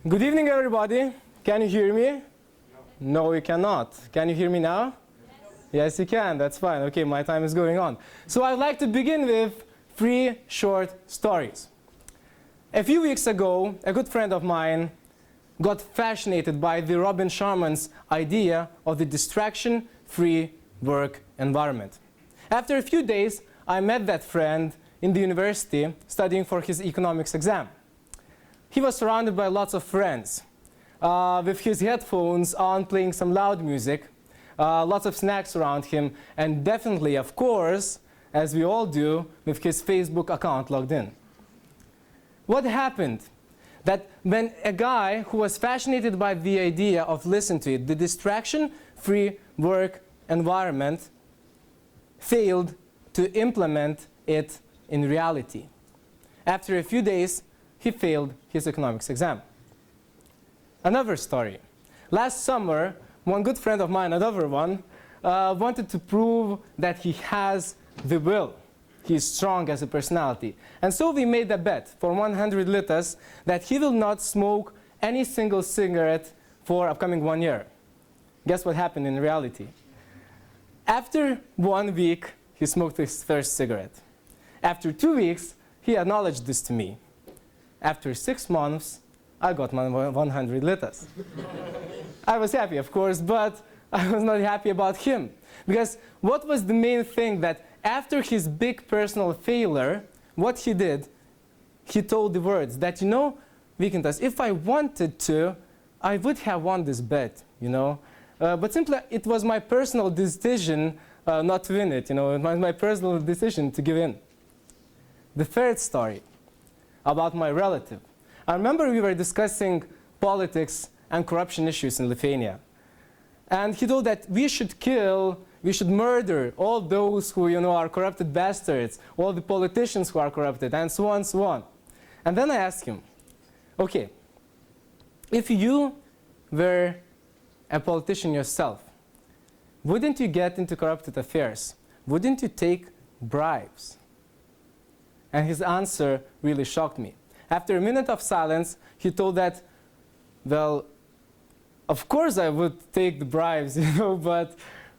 Good evening, everybody. Can you hear me? No, you cannot. Can you hear me now? Yes, you can. That's fine. Okay, my time is going on. So I'd like to begin with 3 short stories. A few weeks ago, a good friend of mine got fascinated by the Robin Sharman's idea of the distraction-free work environment. After a few days, I met that friend in the university studying for his economics exam. He was surrounded by lots of friends, with his headphones on, playing some loud music, lots of snacks around him, and definitely, of course, as we all do, with his Facebook account logged in. What happened? That when a guy who was fascinated by the idea of, listen to it, the distraction-free work environment, failed to implement it in reality. After a few days, he failed his economics exam. Another story. Last summer, one good friend of mine, another one, wanted to prove that he has the will. He is strong as a personality. And so we made a bet for 100 litas that he will not smoke any single cigarette for upcoming 1 year. Guess what happened in reality? After 1 week, he smoked his first cigarette. After 2 weeks, he acknowledged this to me. After 6 months, I got my 100 litas. I was happy, of course, but I was not happy about him. Because what was the main thing that after his big personal failure, what he did, he told the words that, you know, Vykintas, if I wanted to, I would have won this bet, you know. But simply, it was my personal decision not to win it, you know. It was my personal decision to give in. The third story, about my relative. I remember we were discussing politics and corruption issues in Lithuania. And he told that we should murder all those who, you know, are corrupted bastards, all the politicians who are corrupted, and so on, so on. And then I asked him, okay, if you were a politician yourself, wouldn't you get into corrupted affairs? Wouldn't you take bribes? And his answer really shocked me. After a minute of silence, he told that, well, of course I would take the bribes, you know, but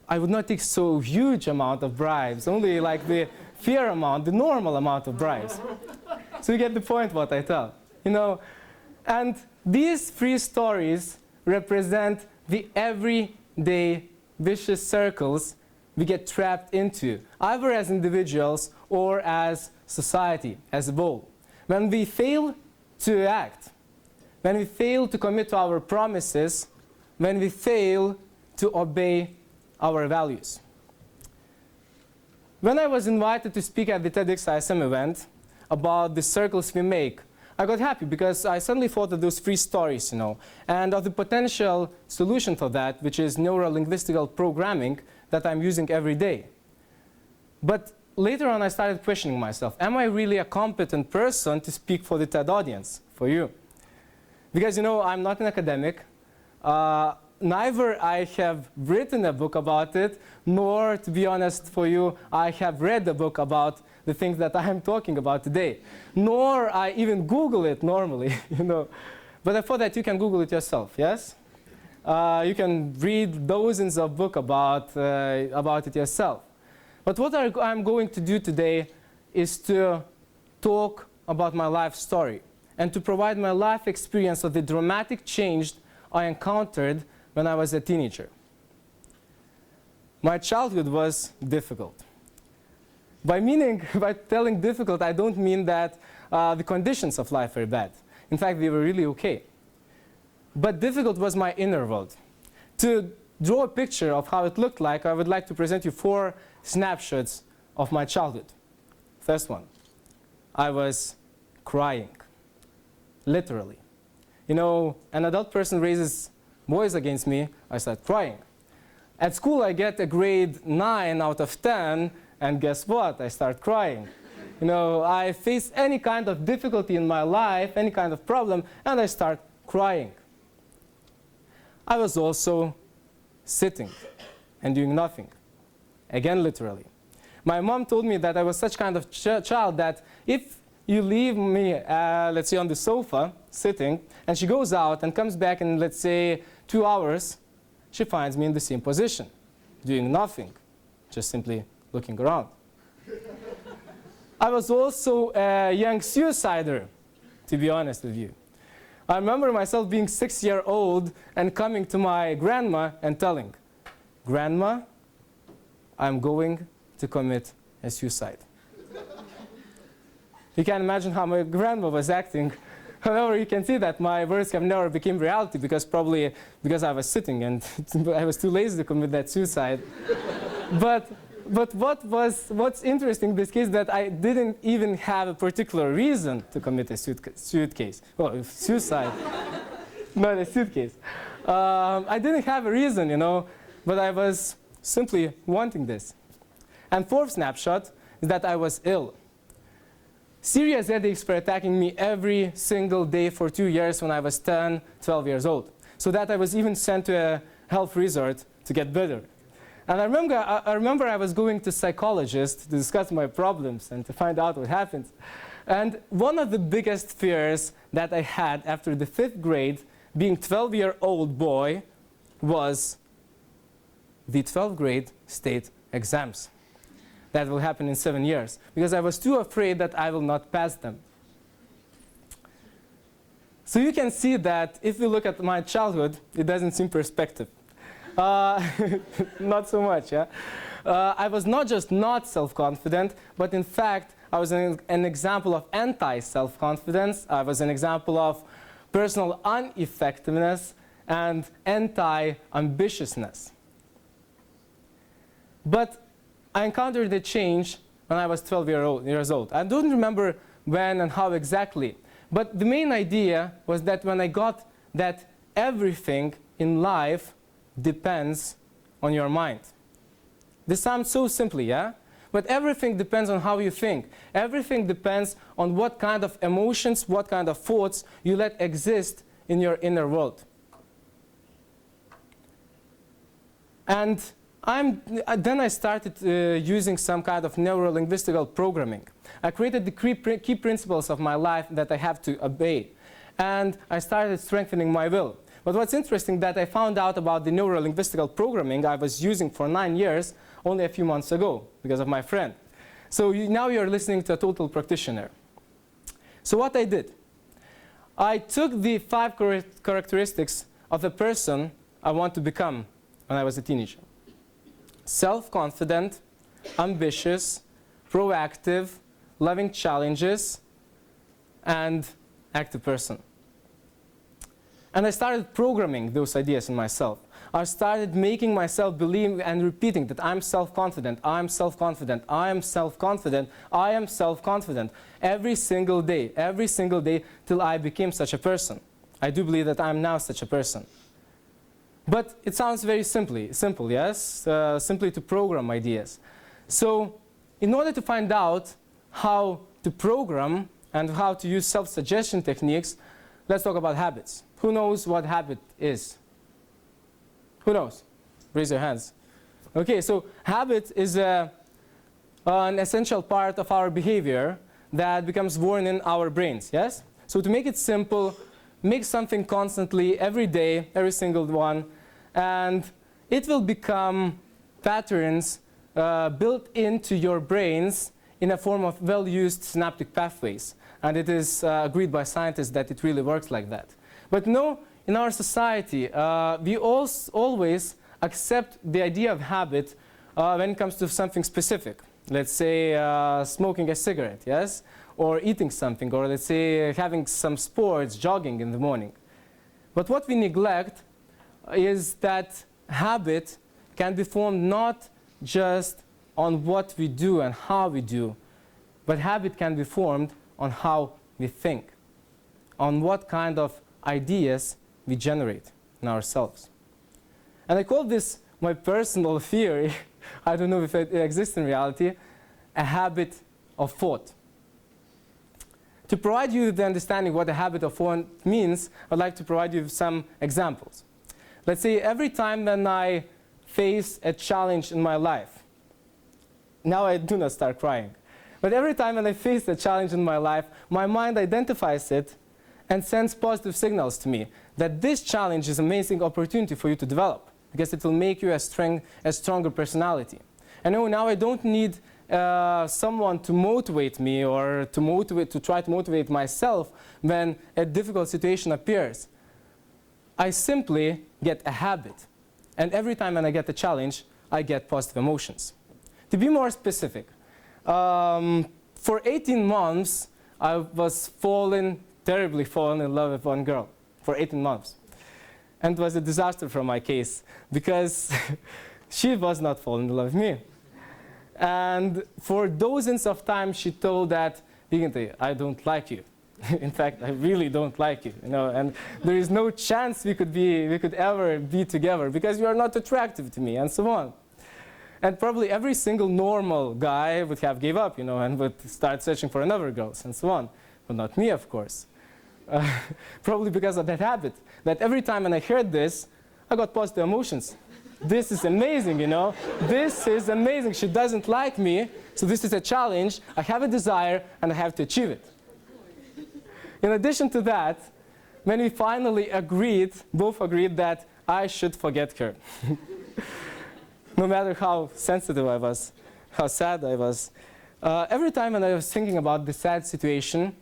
I would not take so huge amount of bribes, only like the fair amount, the normal amount of bribes. So you get the point what I tell, you know. And these 3 stories represent the everyday vicious circles we get trapped into, either as individuals or as society as a whole. When we fail to act, when we fail to commit to our promises, when we fail to obey our values. When I was invited to speak at the TEDxISM event about the circles we make, I got happy because I suddenly thought of those 3 stories, you know, and of the potential solution for that, which is neuro-linguistic programming that I'm using every day. But later on, I started questioning myself. Am I really a competent person to speak for the TED audience, for you? Because, you know, I'm not an academic. Neither I have written a book about it, nor, to be honest for you, I have read a book about the things that I am talking about today. Nor I even Google it normally, you know. But I thought that you can Google it yourself, yes? You can read dozens of books about it yourself. But what I'm going to do today is to talk about my life story and to provide my life experience of the dramatic change I encountered when I was a teenager. My childhood was difficult. By telling difficult, I don't mean that the conditions of life were bad. In fact, they were really okay. But difficult was my inner world. To draw a picture of how it looked like, I would like to present you 4 snapshots of my childhood. First one, I was crying, literally. You know, an adult person raises voice against me, I start crying. At school, I get a grade 9 out of 10, and guess what? I start crying. You know, I face any kind of difficulty in my life, any kind of problem, and I start crying. I was also sitting and doing nothing. Again, literally. My mom told me that I was such kind of child that if you leave me, let's say, on the sofa, sitting, and she goes out and comes back in, let's say, 2 hours, she finds me in the same position, doing nothing, just simply looking around. I was also a young suicider, to be honest with you. I remember myself being 6-year-old and coming to my grandma and telling, "Grandma, I'm going to commit a suicide." You can imagine how my grandma was acting. However, you can see that my words have never become reality probably because I was sitting and I was too lazy to commit that suicide. But what's interesting in this case that I didn't even have a particular reason to commit a suicide. Not a suitcase. I didn't have a reason, but I was simply wanting this. And fourth snapshot is that I was ill. Serious headaches were attacking me every single day for 2 years when I was 10, 12 years old. So that I was even sent to a health resort to get better. And I remember I was going to psychologists to discuss my problems and to find out what happens. And one of the biggest fears that I had after the 5th grade, being 12-year-old boy, was the 12th grade state exams. That will happen in 7 years, because I was too afraid that I will not pass them. So you can see that if you look at my childhood, it doesn't seem perspective. Not so much, yeah? I was not just not self-confident, but in fact, I was an example of anti-self-confidence. I was an example of personal ineffectiveness and anti-ambitiousness. But I encountered a change when I was 12 years old. I don't remember when and how exactly, but the main idea was that when I got that everything in life depends on your mind. This sounds so simple, yeah? But everything depends on how you think. Everything depends on what kind of emotions, what kind of thoughts you let exist in your inner world. And then I started using some kind of neuro-linguistical programming. I created the key principles of my life that I have to obey. And I started strengthening my will. But what's interesting that I found out about the neuro-linguistical programming I was using for 9 years only a few months ago because of my friend. So now you're listening to a total practitioner. So what I did, I took the 5 characteristics of the person I want to become when I was a teenager. Self-confident, ambitious, proactive, loving challenges, and active person. And I started programming those ideas in myself. I started making myself believe and repeating that I'm self-confident, I'm self-confident, I am self-confident, I am self-confident every single day till I became such a person. I do believe that I'm now such a person. But it sounds very simple, yes? Simply to program ideas. So in order to find out how to program and how to use self-suggestion techniques, let's talk about habits. Who knows what habit is? Who knows? Raise your hands. Okay, so habit is an essential part of our behavior that becomes born in our brains, yes? So to make it simple, make something constantly, every day, every single one, and it will become patterns built into your brains in a form of well-used synaptic pathways. And it is agreed by scientists that it really works like that. But no, in our society, we always accept the idea of habit when it comes to something specific. Let's say smoking a cigarette, yes? Or eating something, or let's say having some sports, jogging in the morning. But what we neglect is that habit can be formed not just on what we do and how we do, but habit can be formed on how we think, on what kind of ideas we generate in ourselves. And I call this my personal theory, I don't know if it exists in reality, a habit of thought. To provide you with the understanding what a habit of thought means, I'd like to provide you with some examples. let's say every time when I face a challenge in my life, now I do not start crying, but every time when I face a challenge in my life, my mind identifies it and sends positive signals to me that this challenge is an amazing opportunity for you to develop, because it will make you a stronger personality. And now I don't need someone to motivate me or to try to motivate myself when a difficult situation appears. I simply get a habit. And every time when I get a challenge, I get positive emotions. To be more specific, for 18 months, I was terribly fallen in love with one girl for 18 months. And it was a disaster for my case, because she was not falling in love with me. And for dozens of times she told that, Vykintai, I don't like you. In fact, I really don't like you, and there is no chance we could ever be together because you are not attractive to me, and so on. And probably every single normal guy would have gave up, and would start searching for another girls, and so on. But not me, of course. Probably because of that habit, that every time when I heard this, I got positive emotions. This is amazing, This is amazing. She doesn't like me, so this is a challenge. I have a desire, and I have to achieve it. In addition to that, when we finally both agreed that I should forget her. No matter how sensitive I was, how sad I was. Every time when I was thinking about the sad situation,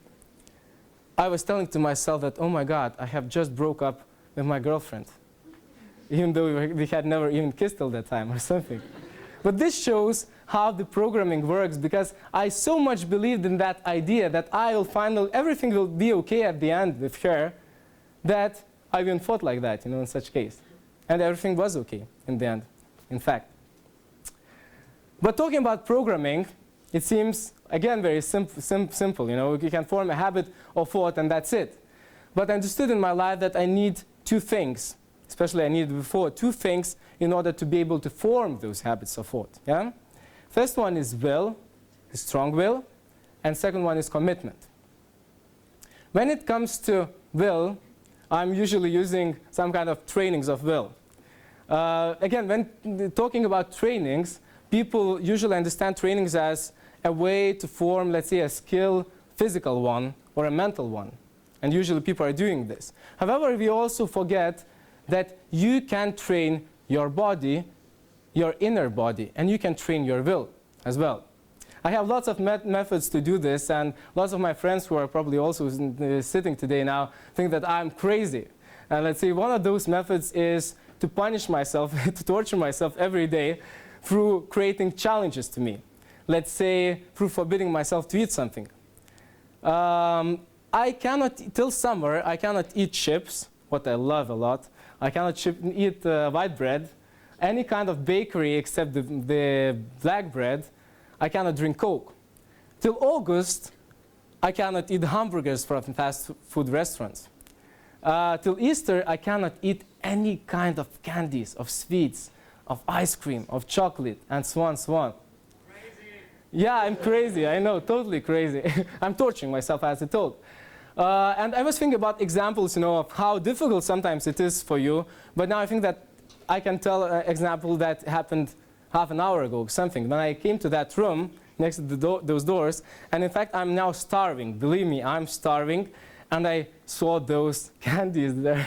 I was telling to myself that, oh my God, I have just broke up with my girlfriend. Even though we had never even kissed till that time or something. But this shows how the programming works, because I so much believed in that idea that everything will be okay at the end with her, that I even thought like that, in such case. And everything was okay in the end, in fact. But talking about programming, it seems, again, very simple. You can form a habit of thought and that's it. But I understood in my life that I need two things. Especially I needed before, two things in order to be able to form those habits of thought. Yeah? First one is will, strong will, and second one is commitment. When it comes to will, I'm usually using some kind of trainings of will. Again, when talking about trainings, people usually understand trainings as a way to form, let's say, a skill, physical one, or a mental one. And usually people are doing this. However, we also forget that you can train your body, your inner body, and you can train your will as well. I have lots of methods to do this, and lots of my friends who are probably also sitting today now think that I'm crazy. And let's say one of those methods is to punish myself, to torture myself every day through creating challenges to me. Let's say through forbidding myself to eat something. Till summer, I cannot eat chips, what I love a lot. I cannot eat white bread, any kind of bakery except the black bread. I cannot drink Coke. Till August, I cannot eat hamburgers from fast food restaurants. Till Easter, I cannot eat any kind of candies, of sweets, of ice cream, of chocolate, and so on, so on. Crazy. Yeah, I'm crazy. I know, totally crazy. I'm torturing myself, as I told. And I was thinking about examples, of how difficult sometimes it is for you. But now I think that I can tell an example that happened half an hour ago, something. When I came to that room next to those doors, and in fact, I'm now starving. Believe me, I'm starving. And I saw those candies there.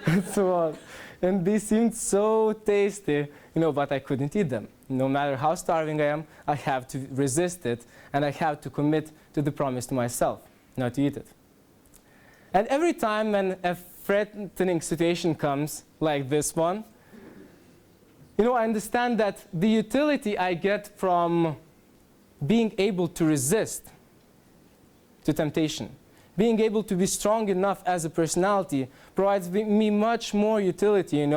And so on. And they seemed so tasty, but I couldn't eat them. No matter how starving I am, I have to resist it. And I have to commit to the promise to myself not to eat it. And every time when a threatening situation comes, like this one, I understand that the utility I get from being able to resist to temptation, being able to be strong enough as a personality, provides me much more utility,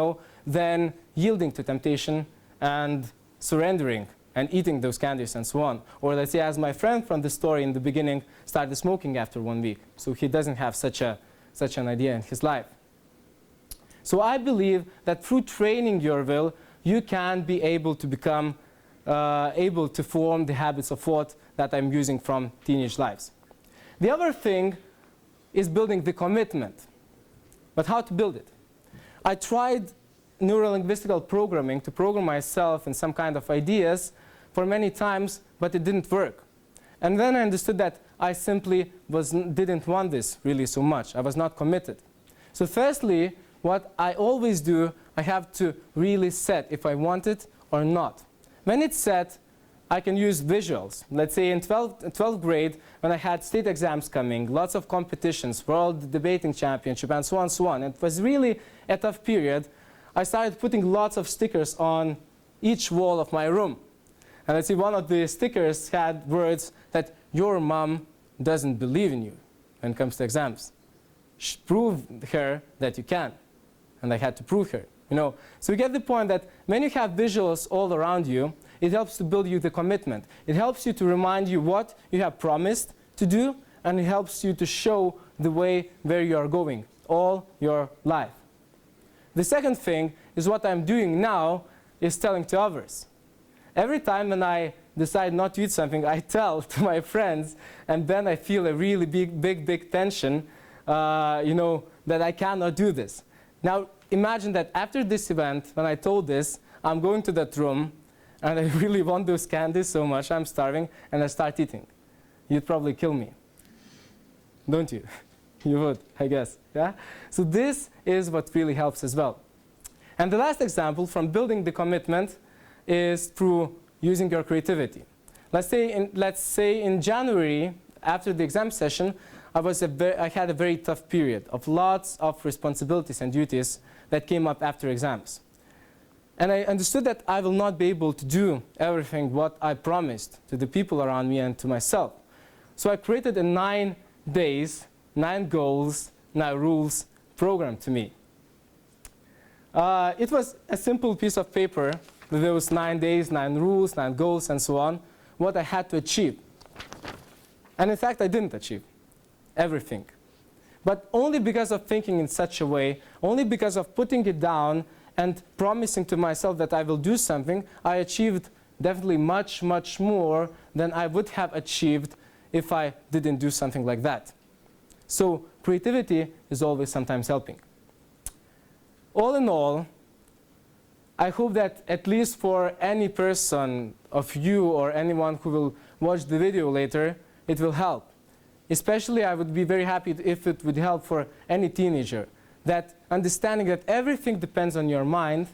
than yielding to temptation and surrendering and eating those candies and so on. Or let's say, as my friend from the story in the beginning started smoking after 1 week. So he doesn't have such an idea in his life. So I believe that through training your will, you can be able to become able to form the habits of thought that I'm using from teenage lives. The other thing is building the commitment. But how to build it? I tried neurolinguistical programming to program myself in some kind of ideas for many times, but it didn't work. And then I understood that I simply didn't want this really so much. I was not committed. So firstly, what I always do, I have to really set if I want it or not. When it's set, I can use visuals. Let's say in 12th grade, when I had state exams coming, lots of competitions, world debating championship, and so on, so on. It was really a tough period. I started putting lots of stickers on each wall of my room. And let's see, one of the stickers had words that your mom doesn't believe in you when it comes to exams. Prove her that you can. And I had to prove her. So you get the point that when you have visuals all around you, it helps to build you the commitment. It helps you to remind you what you have promised to do, and it helps you to show the way where you are going all your life. The second thing is what I'm doing now is telling to others. Every time when I decide not to eat something, I tell to my friends, and then I feel a really big tension, that I cannot do this. Now, imagine that after this event, when I told this, I'm going to that room, and I really want those candies so much, I'm starving, and I start eating. You'd probably kill me. Don't you? You would, I guess. Yeah? So this is what really helps as well. And the last example from building the commitment is through using your creativity. Let's say in January, after the exam session, I had a very tough period of lots of responsibilities and duties that came up after exams. And I understood that I will not be able to do everything what I promised to the people around me and to myself. So I created a 9 days, 9 goals, 9 rules program to me. It was a simple piece of paper with those 9 days, 9 rules, 9 goals, and so on, what I had to achieve. And in fact, I didn't achieve everything. But only because of thinking in such a way, only because of putting it down and promising to myself that I will do something, I achieved definitely much, much more than I would have achieved if I didn't do something like that. So creativity is always sometimes helping. All in all, I hope that at least for any person of you or anyone who will watch the video later, it will help. Especially I would be very happy if it would help for any teenager. That understanding that everything depends on your mind,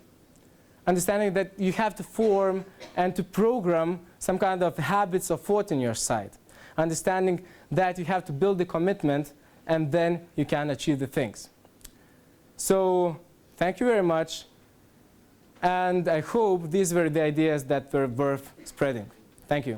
understanding that you have to form and to program some kind of habits of thought in your side, understanding that you have to build the commitment and then you can achieve the things. So thank you very much, and I hope these were the ideas that were worth spreading. Thank you.